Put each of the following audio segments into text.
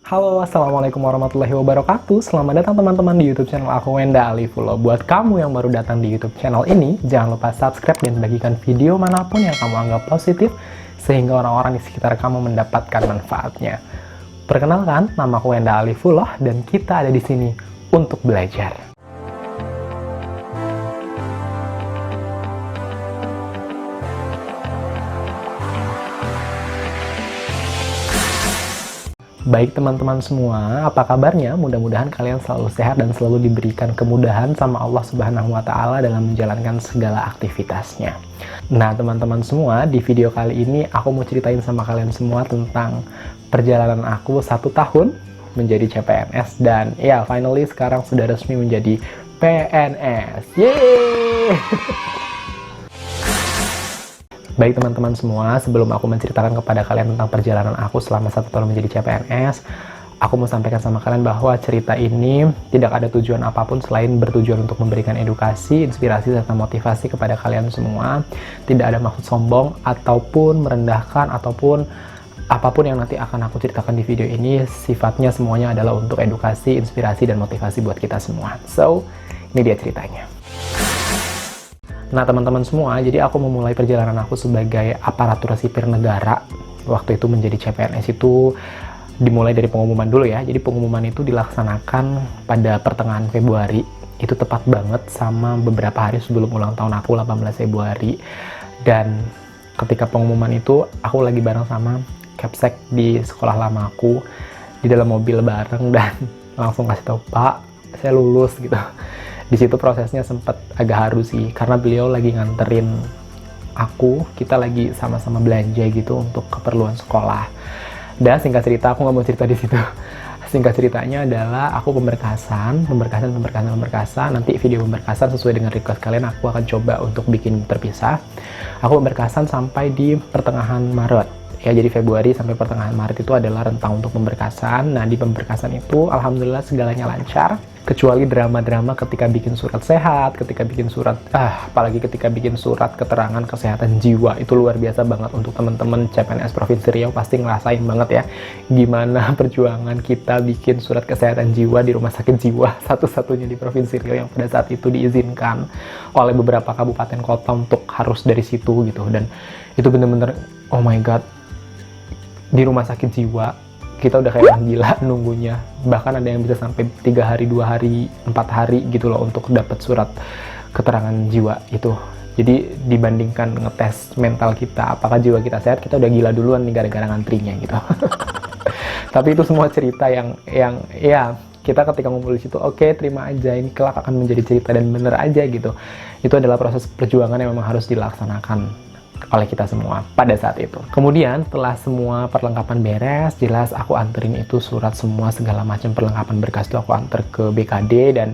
Halo, assalamualaikum warahmatullahi wabarakatuh. Selamat datang teman-teman di YouTube channel aku, Wenda Alifulo. Buat kamu yang baru datang di YouTube channel ini, jangan lupa subscribe dan bagikan video manapun yang kamu anggap positif, sehingga orang-orang di sekitar kamu mendapatkan manfaatnya. Perkenalkan, nama aku Wenda Alifulo, dan kita ada di sini untuk belajar. Baik teman-teman semua, apa kabarnya? Mudah-mudahan kalian selalu sehat dan selalu diberikan kemudahan sama Allah Subhanahu wa Ta'ala dalam menjalankan segala aktivitasnya. Nah teman-teman semua, di video kali ini aku mau ceritain sama kalian semua tentang perjalanan aku 1 tahun menjadi CPNS, dan ya finally sekarang sudah resmi menjadi PNS. Yeay! Baik teman-teman semua, sebelum aku menceritakan kepada kalian tentang perjalanan aku selama 1 tahun menjadi CPNS, aku mau sampaikan sama kalian bahwa cerita ini tidak ada tujuan apapun selain bertujuan untuk memberikan edukasi, inspirasi, serta motivasi kepada kalian semua. Tidak ada maksud sombong, ataupun merendahkan, ataupun apapun yang nanti akan aku ceritakan di video ini, sifatnya semuanya adalah untuk edukasi, inspirasi, dan motivasi buat kita semua. So, ini dia ceritanya. Nah teman-teman semua, jadi aku memulai perjalanan aku sebagai aparatur sipil negara. Waktu itu menjadi CPNS itu dimulai dari pengumuman dulu ya. Jadi pengumuman itu dilaksanakan pada pertengahan Februari. Itu tepat banget sama beberapa hari sebelum ulang tahun aku, 18 Februari. Dan ketika pengumuman itu, aku lagi bareng sama Capsek di sekolah lama aku, di dalam mobil bareng, dan langsung kasih tahu, "Pak, saya lulus," gitu. Di situ prosesnya sempat agak haru sih, karena beliau lagi nganterin aku, kita lagi sama-sama belanja gitu untuk keperluan sekolah. Dan singkat cerita, aku nggak mau cerita di situ. Singkat ceritanya adalah aku pemberkasan. Nanti video pemberkasan sesuai dengan request kalian, aku akan coba untuk bikin terpisah. Aku pemberkasan sampai di pertengahan Maret. Ya, jadi Februari sampai pertengahan Maret itu adalah rentang untuk pemberkasan. Nah, di pemberkasan itu alhamdulillah segalanya lancar, kecuali drama-drama ketika bikin surat sehat, ketika bikin surat apalagi ketika bikin surat keterangan kesehatan jiwa. Itu luar biasa banget. Untuk teman-teman CPNS Provinsi Riau pasti ngerasain banget ya gimana perjuangan kita bikin surat kesehatan jiwa di rumah sakit jiwa satu-satunya di Provinsi Riau yang pada saat itu diizinkan oleh beberapa kabupaten kota untuk harus dari situ gitu. Dan itu bener-bener oh my god, di rumah sakit jiwa kita udah kayak gila nunggunya, bahkan ada yang bisa sampai 3 hari, 2 hari, 4 hari gitu loh untuk dapat surat keterangan jiwa itu. Jadi dibandingkan ngetes mental kita apakah jiwa kita sehat, kita udah gila duluan nih gara-gara ngantrinya gitu. Tapi itu semua cerita yang ya kita ketika ngumpul di situ, oke, terima aja, ini kelak akan menjadi cerita dan bener aja gitu. Itu adalah proses perjuangan yang memang harus dilaksanakan oleh kita semua pada saat itu. Kemudian setelah semua perlengkapan beres, jelas aku anterin itu surat semua segala macam perlengkapan berkas itu aku anter ke BKD dan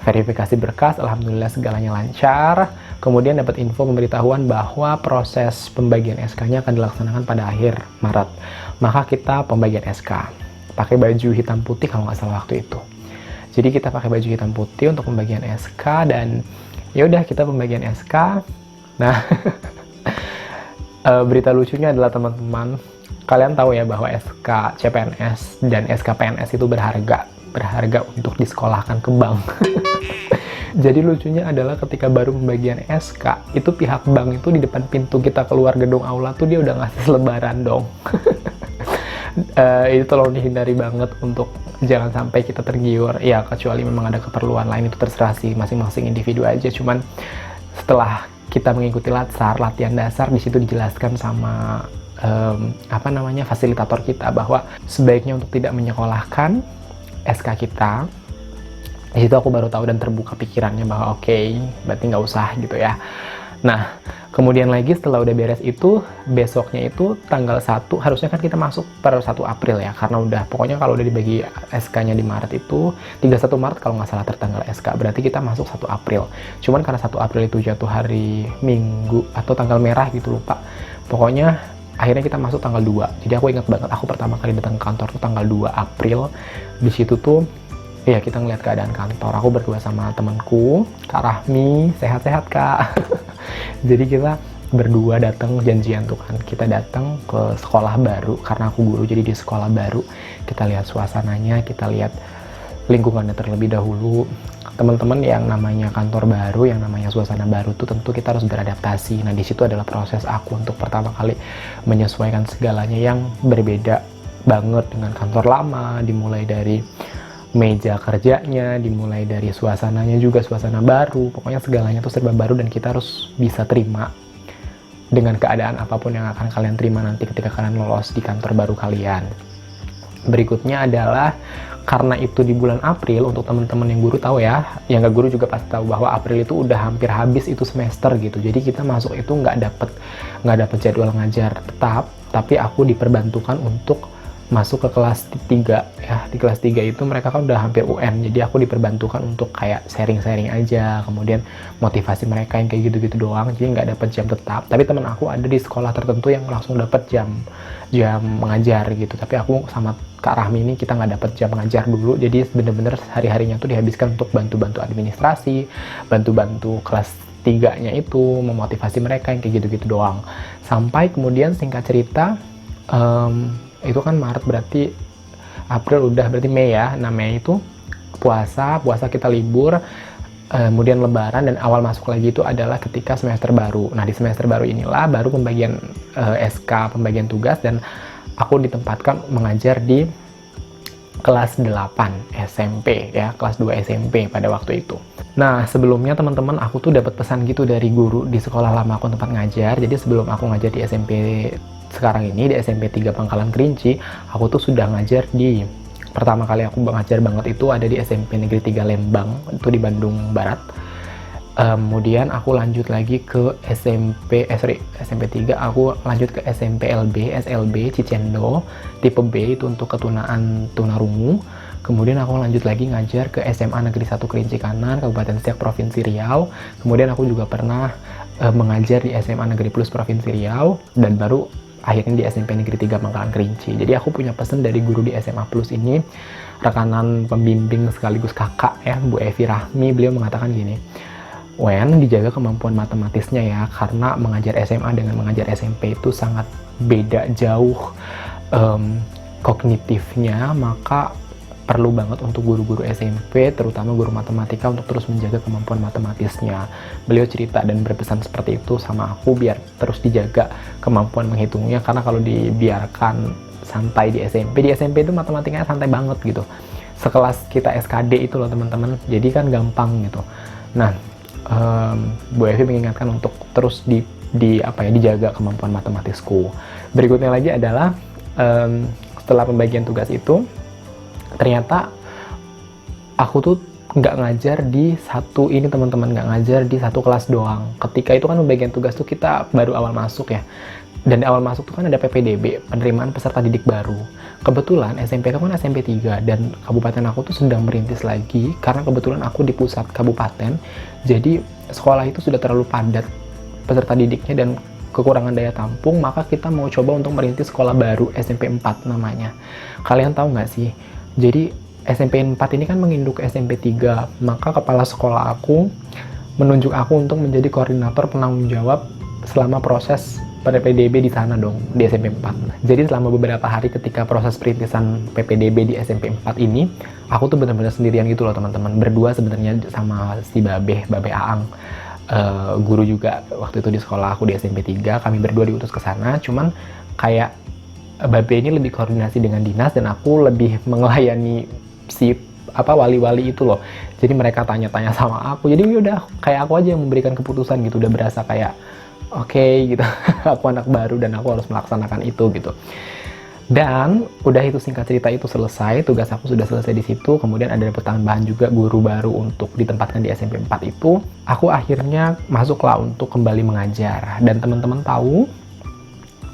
verifikasi berkas. Alhamdulillah segalanya lancar. Kemudian dapat info pemberitahuan bahwa proses pembagian SK-nya akan dilaksanakan pada akhir Maret. Maka kita pembagian SK pakai baju hitam putih kalau nggak salah waktu itu. Jadi kita pakai baju hitam putih untuk pembagian SK, dan ya udah kita pembagian SK. Nah, berita lucunya adalah teman-teman, kalian tahu ya bahwa SK CPNS dan SK PNS itu berharga untuk disekolahkan ke bank. Jadi lucunya adalah ketika baru pembagian SK, itu pihak bank itu di depan pintu kita keluar gedung aula tuh dia udah ngasih selebaran dong. Itu tolong dihindari banget untuk jangan sampai kita tergiur. Ya kecuali memang ada keperluan lain, itu terserah sih masing-masing individu aja. Cuman setelah kita mengikuti latihan dasar, di situ dijelaskan sama fasilitator kita bahwa sebaiknya untuk tidak menyekolahkan SK kita. Di situ aku baru tahu dan terbuka pikirannya bahwa oke, berarti nggak usah gitu ya. Nah, kemudian lagi setelah udah beres itu, besoknya itu tanggal 1, harusnya kan kita masuk per 1 April ya, karena udah, pokoknya kalau udah dibagi SK-nya di Maret itu, 31 Maret kalau nggak salah tertanggal SK, berarti kita masuk 1 April. Cuman karena 1 April itu jatuh hari Minggu, atau tanggal merah gitu, lupa. Pokoknya, akhirnya kita masuk tanggal 2. Jadi aku ingat banget, aku pertama kali datang ke kantor tuh tanggal 2 April. Di situ tuh, ya kita ngeliat keadaan kantor. Aku berdua sama temanku, Kak Rahmi, sehat-sehat Kak. Jadi kita berdua datang janjian tuh kan, kita datang ke sekolah baru karena aku guru, jadi di sekolah baru kita lihat suasananya, kita lihat lingkungannya terlebih dahulu. Teman-teman, yang namanya kantor baru, yang namanya suasana baru tuh tentu kita harus beradaptasi. Nah, di situ adalah proses aku untuk pertama kali menyesuaikan segalanya yang berbeda banget dengan kantor lama, dimulai dari meja kerjanya, dimulai dari suasananya juga suasana baru, pokoknya segalanya tuh serba baru dan kita harus bisa terima dengan keadaan apapun yang akan kalian terima nanti ketika kalian lolos di kantor baru kalian. Berikutnya adalah karena itu di bulan April, untuk teman-teman yang guru tahu ya, yang nggak guru juga pasti tahu bahwa April itu udah hampir habis itu semester gitu. Jadi kita masuk itu nggak dapet jadwal ngajar tetap, tapi aku diperbantukan untuk masuk ke kelas 3 ya. Di kelas 3 itu mereka kan udah hampir UN, jadi aku diperbantukan untuk kayak sharing-sharing aja, kemudian motivasi mereka yang kayak gitu-gitu doang, jadi nggak dapet jam tetap. Tapi teman aku ada di sekolah tertentu yang langsung dapet jam mengajar gitu, tapi aku sama Kak Rahmi ini kita nggak dapet jam mengajar dulu, jadi bener-bener hari-harinya tuh dihabiskan untuk bantu-bantu administrasi, bantu-bantu kelas 3-nya itu, memotivasi mereka yang kayak gitu-gitu doang. Sampai kemudian singkat cerita, itu kan Maret, berarti April udah, berarti Mei ya. Nah, Mei itu puasa kita libur, kemudian lebaran, dan awal masuk lagi itu adalah ketika semester baru. Nah, di semester baru inilah baru pembagian SK, pembagian tugas, dan aku ditempatkan mengajar di kelas 8 SMP ya, kelas 2 SMP pada waktu itu. Nah, sebelumnya teman-teman, aku tuh dapat pesan gitu dari guru di sekolah lama aku tempat ngajar. Jadi sebelum aku ngajar di SMP sekarang ini, di SMP 3 Pangkalan Kerinci, aku tuh sudah ngajar di, pertama kali aku ngajar banget itu ada di SMP Negeri 3 Lembang, itu di Bandung Barat. Kemudian aku lanjut lagi ke SMP 3, aku lanjut ke SMP SLB Cicendo tipe B, itu untuk ketunaan tunarungu. Kemudian aku lanjut lagi ngajar ke SMA Negeri 1 Kerinci Kanan, Kabupaten Siak, Provinsi Riau. Kemudian aku juga pernah mengajar di SMA Negeri Plus Provinsi Riau, dan baru akhirnya di SMP Negeri 3 Pangkalan Kerinci. Jadi aku punya pesan dari guru di SMA Plus ini, rekanan pembimbing sekaligus kakak ya, Bu Evi Rahmi. Beliau mengatakan gini, "Wen, dijaga kemampuan matematisnya ya, karena mengajar SMA dengan mengajar SMP itu sangat beda jauh kognitifnya, maka perlu banget untuk guru-guru SMP, terutama guru matematika, untuk terus menjaga kemampuan matematisnya." Beliau cerita dan berpesan seperti itu sama aku, biar terus dijaga kemampuan menghitungnya, karena kalau dibiarkan santai di SMP itu matematikanya santai banget gitu. Sekelas kita SKD itu loh teman-teman, jadi kan gampang gitu. Nah, Bu Evi mengingatkan untuk terus dijaga kemampuan matematisku. Berikutnya lagi adalah setelah pembagian tugas itu, ternyata aku tuh nggak ngajar di satu ini teman-teman, nggak ngajar di satu kelas doang. Ketika itu kan pembagian tugas tuh kita baru awal masuk ya, dan di awal masuk tuh kan ada PPDB, penerimaan peserta didik baru. Kebetulan SMP aku kan SMP 3, dan kabupaten aku tuh sedang merintis lagi, karena kebetulan aku di pusat kabupaten, jadi sekolah itu sudah terlalu padat peserta didiknya dan kekurangan daya tampung, maka kita mau coba untuk merintis sekolah baru, SMP 4 namanya. Kalian tahu nggak sih? Jadi SMP 4 ini kan menginduk SMP 3, maka kepala sekolah aku menunjuk aku untuk menjadi koordinator penanggung jawab selama proses PPDB di sana dong, di SMP 4. Jadi selama beberapa hari ketika proses perintisan PPDB di SMP 4 ini, aku tuh benar-benar sendirian gitu loh teman-teman, berdua sebenarnya sama si Babe Aang. Guru juga waktu itu di sekolah aku di SMP 3, kami berdua diutus ke sana, cuman kayak Babe ini lebih koordinasi dengan dinas, dan aku lebih melayani si wali-wali itu loh. Jadi mereka tanya-tanya sama aku, jadi udah kayak aku aja yang memberikan keputusan gitu, udah berasa kayak oke, gitu. Aku anak baru dan aku harus melaksanakan itu gitu. Dan udah, itu singkat cerita itu selesai, tugas aku sudah selesai di situ. Kemudian ada tambahan juga guru baru untuk ditempatkan di SMP 4 itu. Aku akhirnya masuklah untuk kembali mengajar, dan teman-teman tahu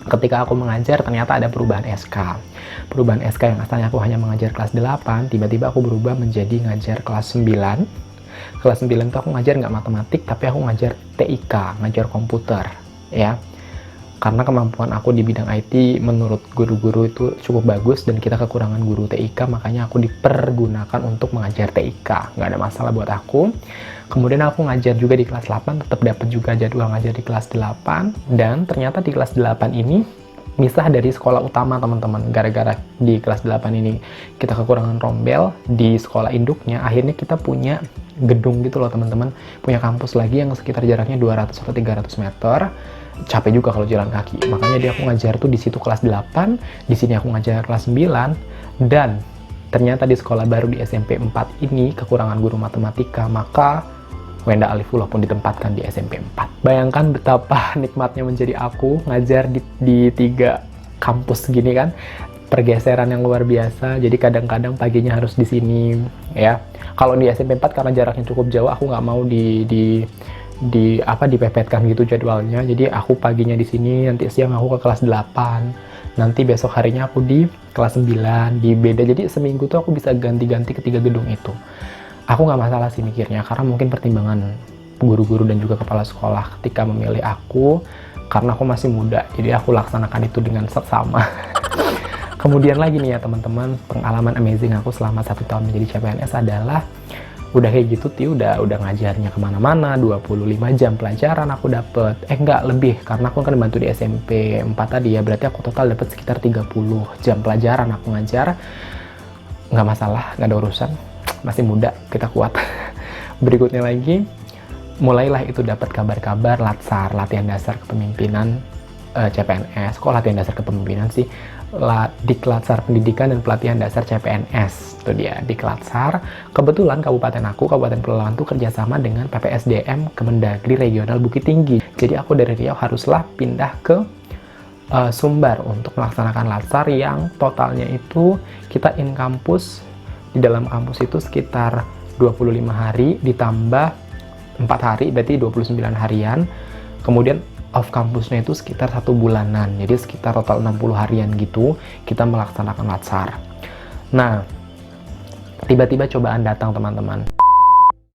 ketika aku mengajar ternyata ada perubahan SK. Perubahan SK yang asalnya aku hanya mengajar kelas 8, tiba-tiba aku berubah menjadi ngajar kelas 9. Kelas 9 itu aku ngajar nggak matematik, tapi aku ngajar TIK, ngajar komputer ya. karena kemampuan aku di bidang IT menurut guru-guru itu cukup bagus dan kita kekurangan guru TIK, makanya aku dipergunakan untuk mengajar TIK. Nggak ada masalah buat aku. Kemudian aku ngajar juga di kelas 8, tetap dapat juga jadwal ngajar di kelas 8, dan ternyata di kelas 8 ini misah dari sekolah utama teman-teman. Gara-gara di kelas 8 ini kita kekurangan rombel di sekolah induknya, akhirnya kita punya gedung gitu loh teman-teman, punya kampus lagi yang sekitar jaraknya 200 atau 300 meter. Capek juga kalau jalan kaki, makanya dia aku ngajar tuh di situ kelas 8, di sini aku ngajar kelas 9, dan ternyata di sekolah baru di SMP 4 ini kekurangan guru matematika, maka Wenda Alifullah pun ditempatkan di SMP 4. Bayangkan betapa nikmatnya menjadi aku ngajar di 3 kampus gini kan, pergeseran yang luar biasa. Jadi kadang-kadang paginya harus di sini ya. Kalau di SMP 4 karena jaraknya cukup jauh, aku nggak mau dipepetkan gitu jadwalnya. Jadi aku paginya di sini, nanti siang aku ke kelas 8, nanti besok harinya aku di kelas 9, di beda. Jadi seminggu tuh aku bisa ganti-ganti ke 3 gedung itu. Aku nggak masalah sih mikirnya, karena mungkin pertimbangan guru-guru dan juga kepala sekolah ketika memilih aku, karena aku masih muda, jadi aku laksanakan itu dengan seksama. Kemudian lagi nih ya teman-teman, pengalaman amazing aku selama 1 tahun menjadi CPNS adalah udah kayak gitu udah ngajarnya kemana-mana, 25 jam pelajaran aku dapet, enggak lebih, karena aku kan dibantu di SMP 4 tadi ya, berarti aku total dapat sekitar 30 jam pelajaran aku ngajar. Nggak masalah, nggak ada urusan, masih muda, kita kuat. Berikutnya lagi, mulailah itu dapat kabar-kabar latsar, latihan dasar kepemimpinan CPNS. Kok latihan dasar kepemimpinan sih? Diklatsar Pendidikan dan Pelatihan Dasar CPNS, itu dia, Diklatsar. Kebetulan kabupaten aku, Kabupaten Pelalawan tuh kerjasama dengan PPSDM Kemendagri Regional Bukit Tinggi. Jadi aku dari Riau haruslah pindah ke Sumbar untuk melaksanakan latsar yang totalnya itu kita in kampus, di dalam kampus itu sekitar 25 hari ditambah 4 hari, berarti 29 harian. Kemudian off kampusnya itu sekitar 1 bulanan, jadi sekitar total 60 harian gitu kita melaksanakan latsar. Nah, tiba-tiba cobaan datang teman-teman.